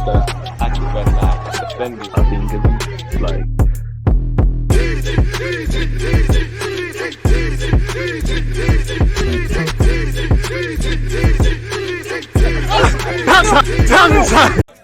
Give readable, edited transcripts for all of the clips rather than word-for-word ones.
the active and defending. I think it's like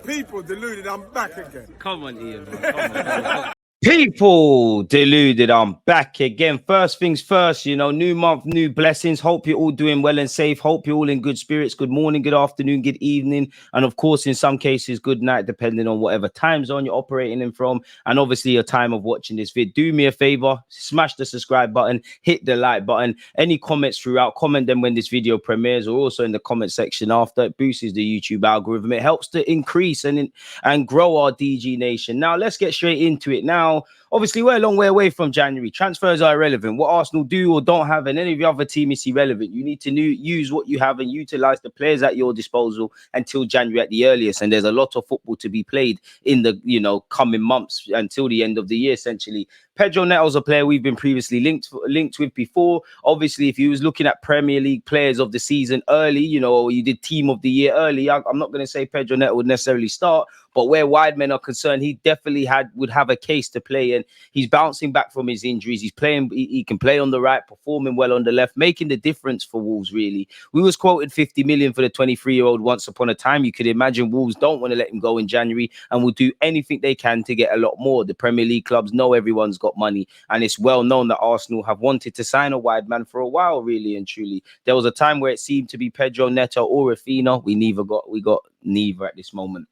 People deluded, I'm back again. Come on, Ian. Come on. People deluded, I'm back again. First things first, new month, new blessings. Hope you're all doing well and safe. Hope you're all in good spirits. Good morning, good afternoon, good evening, and of course, in some cases, good night, depending on whatever time zone you're operating in from, and obviously your time of watching this vid. Do me a favor, smash the subscribe button, hit the like button. Any comments throughout, comment them when this video premieres, or also in the comment section after. It boosts the YouTube algorithm. It helps to increase and grow our DG Nation. Now, let's get straight into it. Now, obviously, we're a long way away from January. Transfers are irrelevant. What Arsenal do or don't have, and any of the other team is irrelevant. You need to use what you have and utilize the players at your disposal until January at the earliest. And there's a lot of football to be played in the coming months until the end of the year, essentially. Pedro Neto's a player we've been previously linked with before. Obviously, if you was looking at Premier League players of the season early, or you did team of the year early, I'm not going to say Pedro Neto would necessarily start, but where wide men are concerned, he definitely would have a case to play. And he's bouncing back from his injuries. He's playing. He can play on the right, performing well on the left, making the difference for Wolves, really. We was quoted 50 million for the 23-year-old once upon a time. You could imagine Wolves don't want to let him go in January and will do anything they can to get a lot more. The Premier League clubs know everyone's got money, and it's well known that Arsenal have wanted to sign a wide man for a while, really and truly. There was a time where it seemed to be Pedro Neto or Rafinha. We got neither at this moment,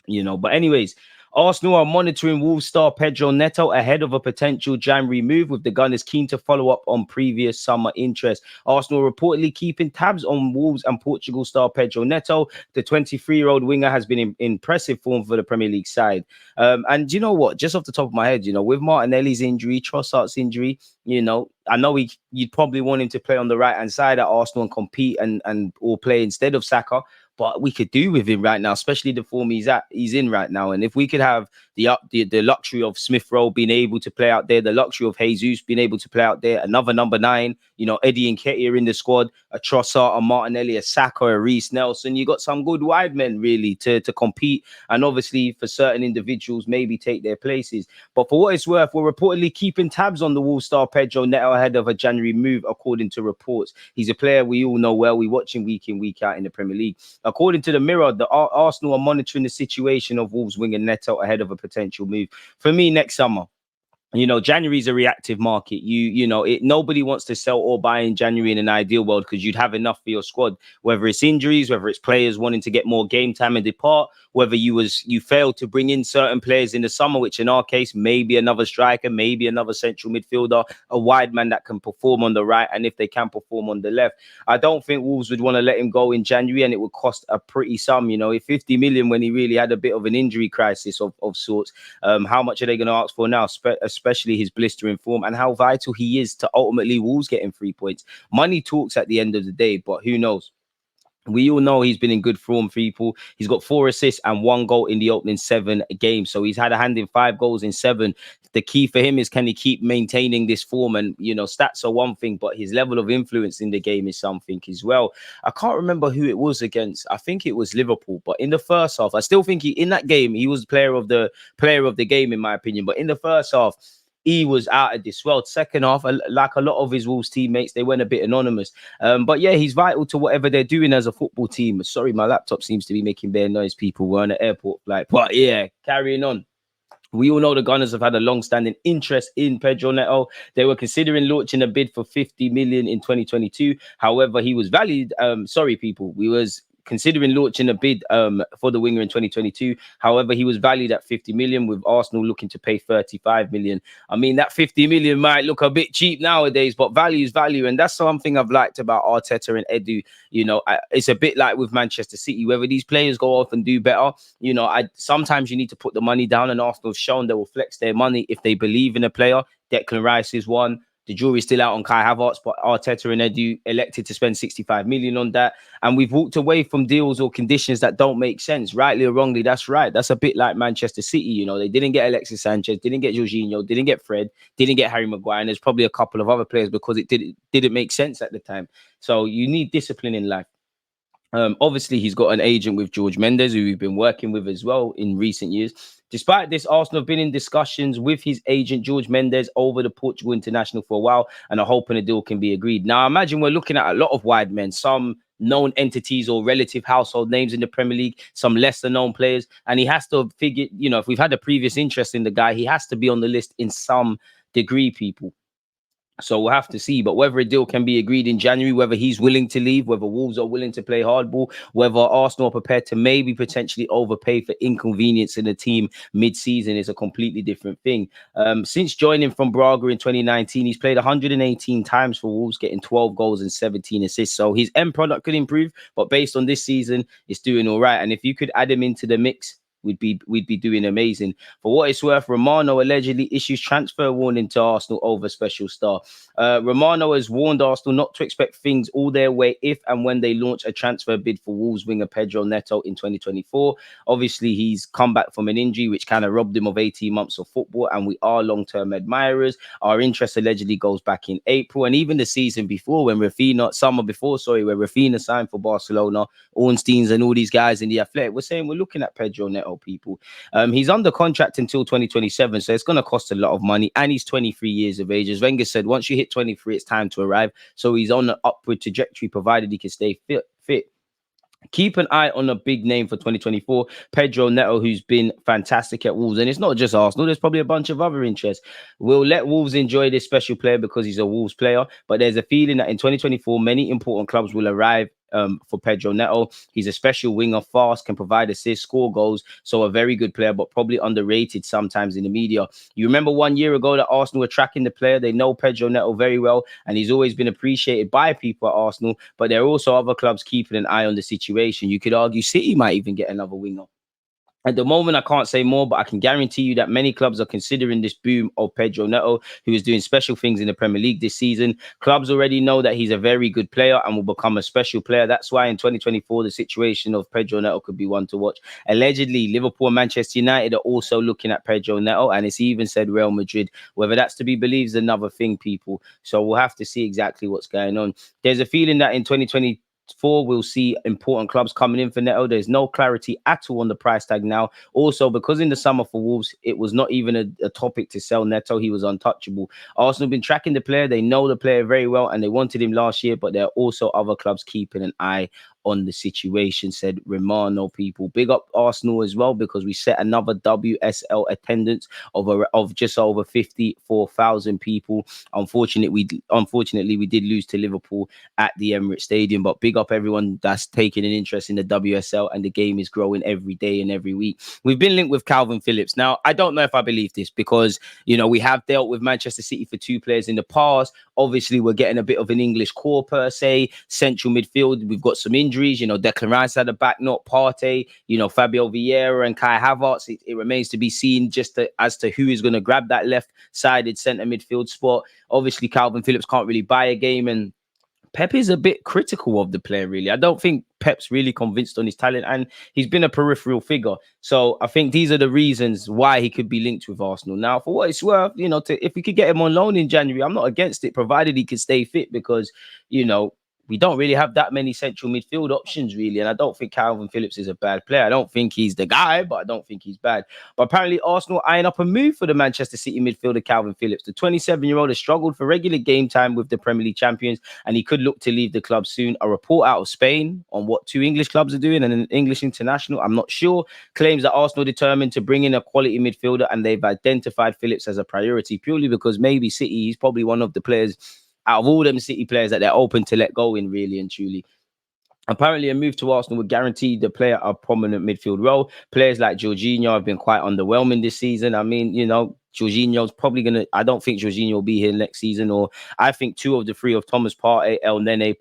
But anyways, Arsenal are monitoring Wolves star Pedro Neto ahead of a potential January move, with the Gunners keen to follow up on previous summer interest. Arsenal reportedly keeping tabs on Wolves and Portugal star Pedro Neto. The 23-year-old winger has been in impressive form for the Premier League side. And you know what? Just off the top of my head, with Martinelli's injury, Trossard's injury, I know you'd probably want him to play on the right-hand side at Arsenal and compete and or play instead of Saka. But we could do with him right now, especially the form he's in right now. And if we could have the luxury of Smith Rowe being able to play out there, the luxury of Jesus being able to play out there, another number 9, Eddie Nketiah in the squad, a Trossard, a Martinelli, a Saka, a Reece Nelson, you got some good wide men really to compete, and obviously for certain individuals maybe take their places. But for what it's worth, we're reportedly keeping tabs on the Wolves star Pedro Neto ahead of a January move, according to reports. He's a player we all know well. We watch him week in, week out in the Premier League. According to the Mirror, the Arsenal are monitoring the situation of Wolves winger Neto ahead of a potential move. For me, next summer. January is a reactive market. Nobody wants to sell or buy in January in an ideal world, because you'd have enough for your squad, whether it's injuries, whether it's players wanting to get more game time and depart, whether you failed to bring in certain players in the summer, which in our case, maybe another striker, maybe another central midfielder, a wide man that can perform on the right, and if they can perform on the left. I don't think Wolves would want to let him go in January, and it would cost a pretty sum, if 50 million when he really had a bit of an injury crisis of sorts. How much are they going to ask for now, especially his blistering form, and how vital he is to ultimately Wolves getting 3 points? Money talks at the end of the day, but who knows? We all know he's been in good form, people. He's got 4 assists and 1 goal in the opening 7 games. So he's had a hand in 5 goals in 7. The key for him is, can he keep maintaining this form? And, stats are one thing, but his level of influence in the game is something as well. I can't remember who it was against. I think it was Liverpool. But in the first half, I still think in that game, he was player of the game, in my opinion. But in the first half, he was out of this world. Second half, like a lot of his Wolves teammates, they went a bit anonymous. But yeah, he's vital to whatever they're doing as a football team. Sorry, my laptop seems to be making bare noise, people. We're on an airport flight. But yeah, carrying on. We all know the Gunners have had a long-standing interest in Pedro Neto. They were considering launching a bid for 50 million in 2022. However, he was valued. We was considering launching a bid for the winger in 2022. However, he was valued at 50 million, with Arsenal looking to pay 35 million. I mean, that 50 million might look a bit cheap nowadays, but value is value. And that's something I've liked about Arteta and Edu. It's a bit like with Manchester City, whether these players go off and do better, sometimes you need to put the money down, and Arsenal have shown they will flex their money if they believe in a player. Declan Rice is one. The jury's still out on Kai Havertz, but Arteta and Edu elected to spend 65 million on that. And we've walked away from deals or conditions that don't make sense, rightly or wrongly. That's right. That's a bit like Manchester City. They didn't get Alexis Sanchez, didn't get Jorginho, didn't get Fred, didn't get Harry Maguire. And there's probably a couple of other players because it didn't make sense at the time. So you need discipline in life. Obviously, he's got an agent with George Mendes, who we've been working with as well in recent years. Despite this, Arsenal have been in discussions with his agent, George Mendes, over the Portugal international for a while and are hoping a deal can be agreed. Now, I imagine we're looking at a lot of wide men, some known entities or relative household names in the Premier League, some lesser known players. And he has to figure, if we've had a previous interest in the guy, he has to be on the list in some degree, people. So we'll have to see. But whether a deal can be agreed in January, whether he's willing to leave, whether Wolves are willing to play hardball, whether Arsenal are prepared to maybe potentially overpay for inconvenience in the team mid-season is a completely different thing. Since joining from Braga in 2019, he's played 118 times for Wolves, getting 12 goals and 17 assists. So his end product could improve, but based on this season, it's doing all right. And if you could add him into the mix, we'd be doing amazing. For what it's worth, Romano allegedly issues transfer warning to Arsenal over special star. Romano has warned Arsenal not to expect things all their way if and when they launch a transfer bid for Wolves winger Pedro Neto in 2024. Obviously, he's come back from an injury which kind of robbed him of 18 months of football, and we are long-term admirers. Our interest allegedly goes back in April, and even the season before when where Rafinha signed for Barcelona, Ornsteins and all these guys in the Athletic, we're saying we're looking at Pedro Neto, people. He's under contract until 2027, so it's going to cost a lot of money, and he's 23 years of age. As Wenger said, once you hit 23, it's time to arrive. So he's on an upward trajectory, provided he can stay fit. Keep an eye on a big name for 2024, Pedro Neto, who's been fantastic at Wolves. And it's not just Arsenal, there's probably a bunch of other interests. We'll let Wolves enjoy this special player because he's a Wolves player, but there's a feeling that in 2024, many important clubs will arrive for Pedro Neto. He's a special winger, fast, can provide assists, score goals, so a very good player, but probably underrated sometimes in the media. You remember 1 year ago that Arsenal were tracking the player. They know Pedro Neto very well, and he's always been appreciated by people at Arsenal, but there are also other clubs keeping an eye on the situation. You could argue City might even get another winger. At the moment, I can't say more, but I can guarantee you that many clubs are considering this boom of Pedro Neto, who is doing special things in the Premier League this season. Clubs already know that he's a very good player and will become a special player. That's why in 2024, the situation of Pedro Neto could be one to watch. Allegedly, Liverpool and Manchester United are also looking at Pedro Neto, and it's even said Real Madrid. Whether that's to be believed is another thing, people. So we'll have to see exactly what's going on. There's a feeling that in 2024, we'll see important clubs coming in for Neto. There's no clarity at all on the price tag now. Also, because in the summer for Wolves, it was not even a topic to sell Neto. He was untouchable. Arsenal have been tracking the player. They know the player very well, and they wanted him last year, but there are also other clubs keeping an eye on the situation, said Romano, people. Big up Arsenal as well, because we set another WSL attendance of just over 54,000 people. Unfortunately, we did lose to Liverpool at the Emirates Stadium, but big up everyone that's taking an interest in the WSL, and the game is growing every day and every week. We've been linked with Kalvin Phillips. Now, I don't know if I believe this because, we have dealt with Manchester City for two players in the past. Obviously, we're getting a bit of an English core per se. Central midfield, we've got some injuries. Declan Rice at the back, not Partey. Fabio Vieira and Kai Havertz. It remains to be seen as to who is going to grab that left-sided centre midfield spot. Obviously, Kalvin Phillips can't really buy a game, and Pep is a bit critical of the player, really. I don't think Pep's really convinced on his talent, and he's been a peripheral figure. So I think these are the reasons why he could be linked with Arsenal. Now, for what it's worth, if we could get him on loan in January, I'm not against it, provided he could stay fit, because, we don't really have that many central midfield options, really. And I don't think Kalvin Phillips is a bad player. I don't think he's the guy, but I don't think he's bad. But apparently Arsenal eyeing up a move for the Manchester City midfielder Kalvin Phillips. The 27-year-old has struggled for regular game time with the Premier League champions, and he could look to leave the club soon. A report out of Spain on what two English clubs are doing and an English international, I'm not sure, claims that Arsenal are determined to bring in a quality midfielder, and they've identified Phillips as a priority purely because maybe City, he's probably one of the players out of all them City players that they're open to let go in, really and truly. Apparently, a move to Arsenal would guarantee the player a prominent midfield role. Players like Jorginho have been quite underwhelming this season. I mean, Jorginho's probably going to... I don't think Jorginho will be here next season, or I think two of the three of Thomas Partey, El Nene,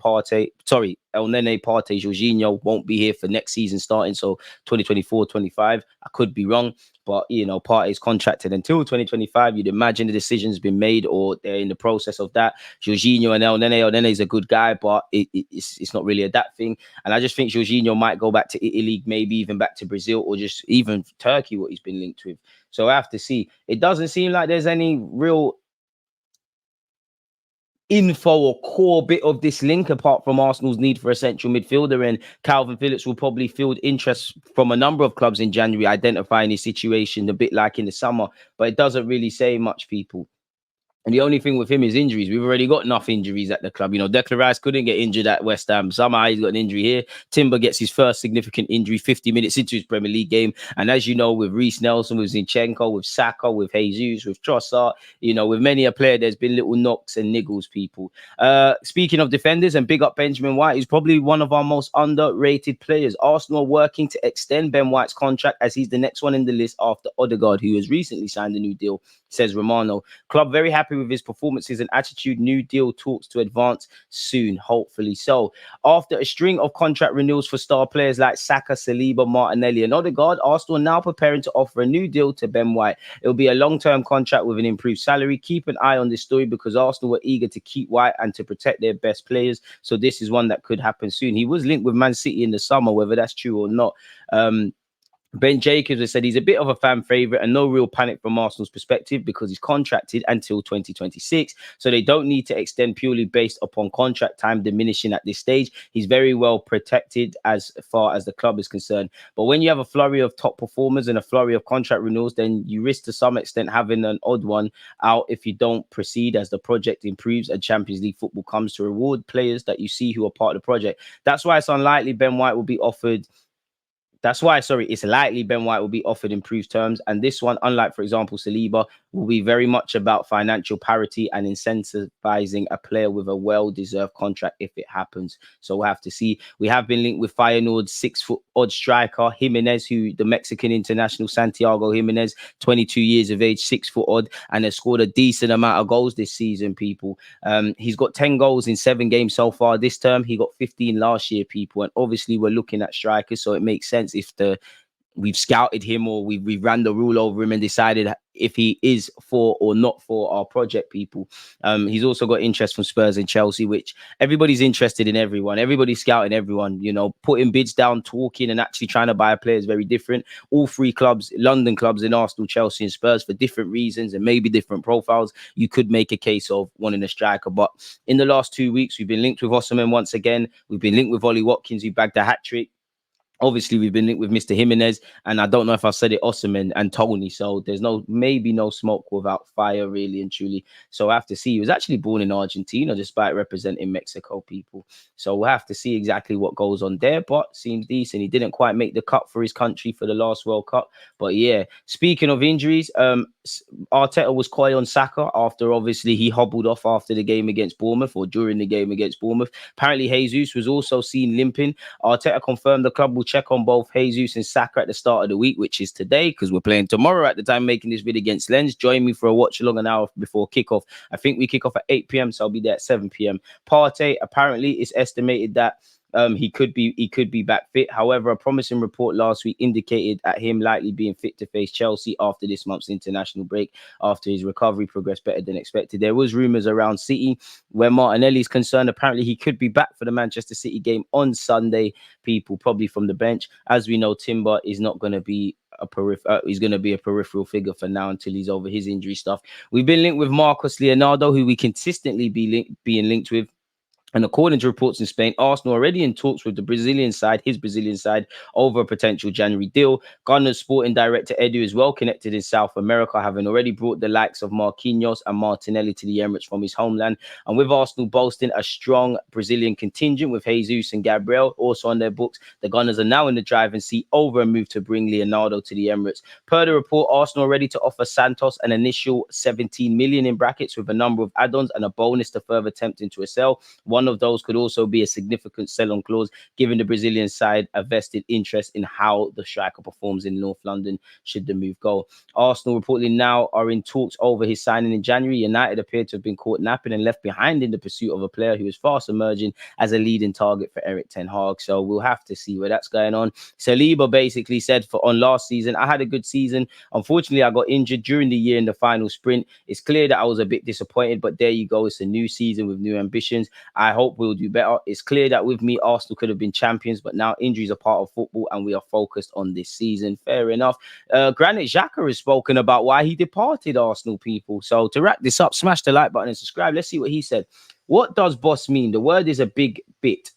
Jorginho won't be here for next season starting, so 2024-25. I could be wrong, but, Partey's contracted until 2025. You'd imagine the decision's been made, or they're in the process of that. Jorginho and El Nene is a good guy, but it's not really a that thing. And I just think Jorginho might go back to Italy, maybe even back to Brazil, or just even Turkey, what he's been linked with. So I have to see. It doesn't seem like there's any real info or core bit of this link, apart from Arsenal's need for a central midfielder, and Kalvin Phillips will probably field interest from a number of clubs in January, identifying his situation a bit like in the summer, but it doesn't really say much, people. And the only thing with him is injuries. We've already got enough injuries at the club. You know, Declan Rice couldn't get injured at West Ham. Somehow he's got an injury here. Timber gets his first significant injury 50 minutes into his Premier League game. And as you know, with Reece Nelson, with Zinchenko, with Saka, with Jesus, with Trossard, you know, with many a player, there's been little knocks and niggles, people. Speaking of defenders, and big up Benjamin White, he's probably one of our most underrated players. Arsenal are working to extend Ben White's contract as he's the next one in the list after Odegaard, who has recently signed a new deal, says Romano. Club very happy with his performances and attitude. New deal talks to advance soon, hopefully. So after a string of contract renewals for star players like Saka, Saliba, Martinelli and Odegaard, Arsenal are now preparing to offer a new deal to Ben White. It'll be a long-term contract with an improved salary. Keep an eye on this story because Arsenal were eager to keep White and to protect their best players. So this is one that could happen soon. He was linked with Man City in the summer, whether that's true or not. Ben Jacobs has said he's a bit of a fan favourite and no real panic from Arsenal's perspective because he's contracted until 2026. So they don't need to extend purely based upon contract time diminishing at this stage. He's very well protected as far as the club is concerned. But when you have a flurry of top performers and a flurry of contract renewals, then you risk to some extent having an odd one out if you don't proceed as the project improves and Champions League football comes to reward players that you see who are part of the project. That's why it's unlikely Ben White will be offered it's likely Ben White will be offered improved terms. And this one, unlike, for example, Saliba, will be very much about financial parity and incentivizing a player with a well-deserved contract if it happens. So we'll have to see. We have been linked with Feyenoord's 6-foot odd striker, Jimenez, who the Mexican international Santiago Jimenez, 22 years of age, 6-foot odd, and has scored a decent amount of goals this season, people. He's got 10 goals in 7 games so far this term. He got 15 last year, people. And obviously we're looking at strikers, so it makes sense if we've scouted him or we ran the rule over him and decided if he is for or not for our project, people. He's also got interest from Spurs and Chelsea, which everybody's interested in everyone. Everybody's scouting everyone, you know, putting bids down, talking and actually trying to buy a player is very different. All 3 clubs, London clubs in Arsenal, Chelsea and Spurs, for different reasons and maybe different profiles, you could make a case of wanting a striker. But in the last 2 weeks, we've been linked with Osimhen once again. We've been linked with Ollie Watkins, who bagged a hat-trick. Obviously, we've been linked with Mr. Jimenez, and I don't know if I've said it, Osimhen and Tony. So there's maybe no smoke without fire, really and truly. So I have to see. He was actually born in Argentina, despite representing Mexico, people. So we'll have to see exactly what goes on there, but seems decent. He didn't quite make the cut for his country for the last World Cup. But yeah, speaking of injuries, Arteta was coy on Saka after obviously he hobbled off after the game against Bournemouth or during the game against Bournemouth. Apparently, Jesus was also seen limping. Arteta confirmed the club will check on both Jesus and Saka at the start of the week, which is today, because we're playing tomorrow at the time making this video against Lens. Join me for a watch along an hour before kickoff. I think we kick off at 8 p.m, so I'll be there at 7 p.m. Partey, apparently it's estimated that he could be back fit. However, a promising report last week indicated at him likely being fit to face Chelsea after this month's international break, after his recovery progressed better than expected. There was rumours around City where Martinelli is concerned. Apparently, he could be back for the Manchester City game on Sunday, people, probably from the bench. As we know, Timber is not going to be he's going to be a peripheral figure for now until he's over his injury stuff. We've been linked with Marcos Leonardo, who we consistently being linked with. And according to reports in Spain, Arsenal already in talks with his Brazilian side, over a potential January deal. Gunner's sporting director Edu is well connected in South America, having already brought the likes of Marquinhos and Martinelli to the Emirates from his homeland. And with Arsenal boasting a strong Brazilian contingent with Jesus and Gabriel also on their books, the Gunners are now in the driving seat over a move to bring Leonardo to the Emirates. Per the report, Arsenal are ready to offer Santos an initial 17 million in brackets with a number of add-ons and a bonus to further tempt into a sell. One of those could also be a significant sell-on clause, giving the Brazilian side a vested interest in how the striker performs in North London should the move go. Arsenal reportedly now are in talks over his signing in January. United appear to have been caught napping and left behind in the pursuit of a player who is fast emerging as a leading target for Erik ten Hag. So we'll have to see where that's going on. Saliba basically said on last season, I had a good season. Unfortunately, I got injured during the year in the final sprint. It's clear that I was a bit disappointed, but there you go. It's a new season with new ambitions. I hope we'll do better. It's clear that with me, Arsenal could have been champions, but now injuries are part of football and we are focused on this season. Fair enough. Granit Xhaka has spoken about why he departed Arsenal, people. So to wrap this up, smash the like button and subscribe. Let's see what he said. What does boss mean? The word is a big bit.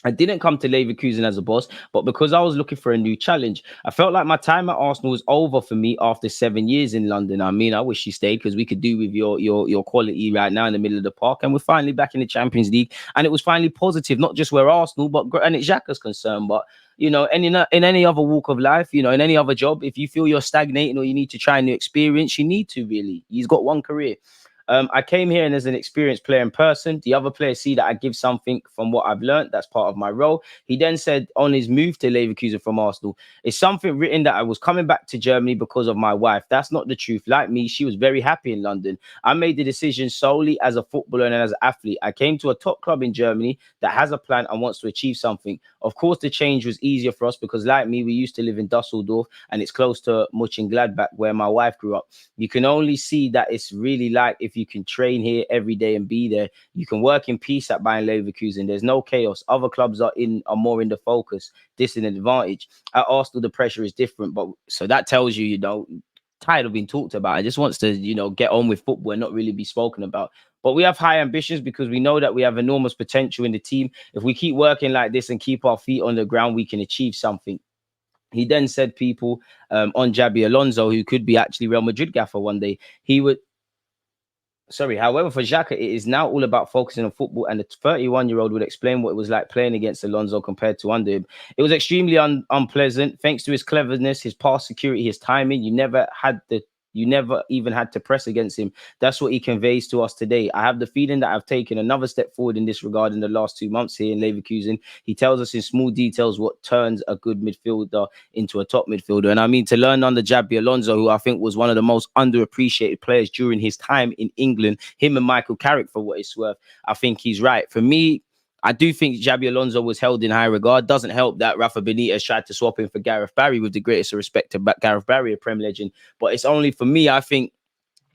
I didn't come to Leverkusen as a boss, but because I was looking for a new challenge. I felt like my time at Arsenal was over for me after 7 years in London. I mean, I wish you stayed because we could do with your quality right now in the middle of the park. And we're finally back in the Champions League. And it was finally positive, not just where Arsenal, but Granit Xhaka's concerned. But, you know, in any other walk of life, you know, in any other job, if you feel you're stagnating or you need to try a new experience, you need to really. He's got one career. I came here and as an experienced player in person. The other players see that I give something from what I've learned. That's part of my role. He then said on his move to Leverkusen from Arsenal, it's something written that I was coming back to Germany because of my wife. That's not the truth. Like me, she was very happy in London. I made the decision solely as a footballer and as an athlete. I came to a top club in Germany that has a plan and wants to achieve something. Of course, the change was easier for us because like me, we used to live in Dusseldorf and it's close to Mönchengladbach where my wife grew up. You can only see that it's really like if you can train here every day and be there. You can work in peace at Bayern Leverkusen. There's no chaos. Other clubs are more in the focus. This is an advantage. At Arsenal, the pressure is different. But so that tells you, you know, tired of being talked about. I just wants to, you know, get on with football and not really be spoken about. But we have high ambitions because we know that we have enormous potential in the team. If we keep working like this and keep our feet on the ground, we can achieve something. He then said people on Xabi Alonso, who could be actually Real Madrid gaffer one day, he would. Sorry, however, for Xhaka, it is now all about focusing on football, and the 31-year-old would explain what it was like playing against Alonso compared to under him. It was extremely unpleasant, thanks to his cleverness, his pass security, his timing. You never even had to press against him. That's what he conveys to us today. I have the feeling that I've taken another step forward in this regard in the last 2 months here in Leverkusen. He tells us in small details what turns a good midfielder into a top midfielder. And I mean, to learn under Xabi Alonso, who I think was one of the most underappreciated players during his time in England, him and Michael Carrick, for what it's worth, I think he's right. For me, I do think Xabi Alonso was held in high regard. Doesn't help that Rafa Benitez tried to swap him for Gareth Barry, with the greatest respect to Gareth Barry, a Prem legend. But it's only for me, I think,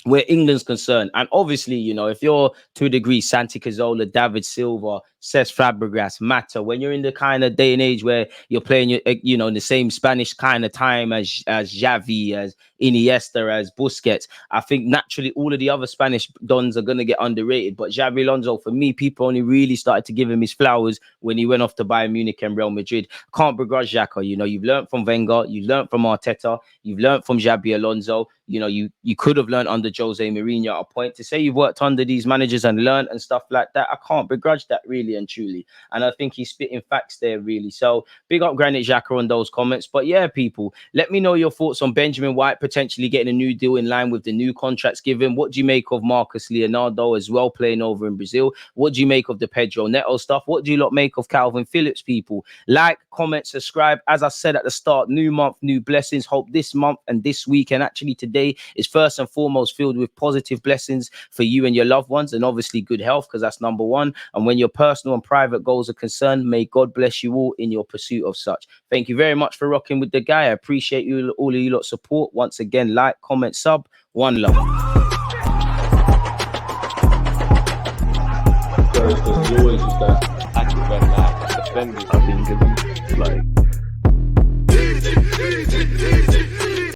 where England's concerned. And obviously, you know, if you're to a degree Santi Cazorla, David Silva, Cesc Fabregas, Mata, when you're in the kind of day and age where you're playing, you know, in the same Spanish kind of time as Xavi, as Iniesta, as Busquets, I think naturally all of the other Spanish dons are going to get underrated. But Xabi Alonso, for me, people only really started to give him his flowers when he went off to Bayern Munich and Real Madrid. Can't begrudge Xhaka. You know, you've learned from Wenger, you've learned from Arteta, you've learned from Xabi Alonso. You know, you could have learned under Jose Mourinho at a point. To say you've worked under these managers and learned and stuff like that, I can't begrudge that really and truly. And I think he's spitting facts there really. So big up Granit Xhaka on those comments. But yeah, people, let me know your thoughts on Benjamin White potentially getting a new deal in line with the new contracts given. What do you make of Marcus Leonardo as well playing over in Brazil? What do you make of the Pedro Neto stuff? What do you lot make of Kalvin Phillips, people? Like, comment, subscribe. As I said at the start, new month, new blessings. Hope this month and this week and actually today is first and foremost filled with positive blessings for you and your loved ones, and obviously good health, because that's number one. And when your personal and private goals are concerned, may God bless you all in your pursuit of such. Thank you very much for rocking with the guy. I appreciate you, all of you lot support. Once again, like, comment, sub. One love. There's always just that active and defending. I think it's like